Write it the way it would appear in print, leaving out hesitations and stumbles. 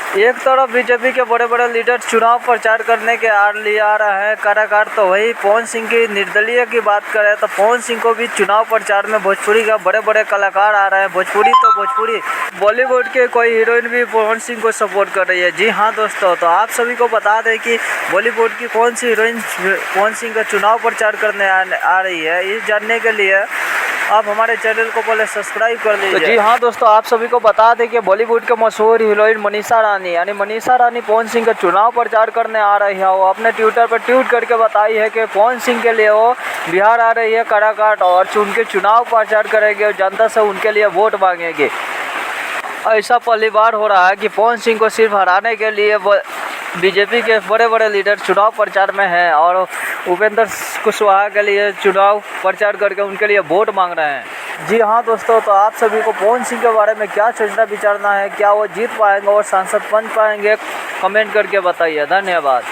एक तरफ बीजेपी के बड़े बड़े लीडर चुनाव प्रचार करने के आड़ लिए आ रहे हैं कलाकार, तो वही पवन सिंह की निर्दलीय की बात करें तो पवन सिंह को भी चुनाव प्रचार में भोजपुरी का बड़े बड़े कलाकार आ रहे हैं। भोजपुरी तो भोजपुरी, बॉलीवुड के कोई हीरोइन भी पवन सिंह को सपोर्ट कर रही है। जी हाँ दोस्तों, तो आप सभी को बता दें कि बॉलीवुड की कौन सी हीरोइन पवन सिंह का चुनाव प्रचार करने आ रही है। ये जानने के लिए आप हमारे चैनल को पहले सब्सक्राइब कर लीजिए। तो जी हाँ दोस्तों, आप सभी को बता दें कि बॉलीवुड के मशहूर हीरोइन मनीषा रानी यानी मनीषा रानी पवन सिंह का चुनाव प्रचार करने आ रही है। वो अपने ट्विटर पर ट्वीट करके बताई है कि पवन सिंह के लिए वो बिहार आ रही है काराकाट और उनके चुनाव प्रचार करेंगे और जनता से उनके लिए वोट मांगेंगे। ऐसा पहली बार हो रहा है कि पवन सिंह को सिर्फ हराने के लिए बीजेपी के बड़े बड़े लीडर चुनाव प्रचार में हैं और उपेंद्र कुशवाहा के लिए चुनाव प्रचार करके उनके लिए वोट मांग रहे हैं। जी हाँ दोस्तों, तो आप सभी को पवन सिंह के बारे में क्या सोचना विचारना है, क्या वो जीत पाएंगे और सांसद बन पाएंगे, कमेंट करके बताइए। धन्यवाद।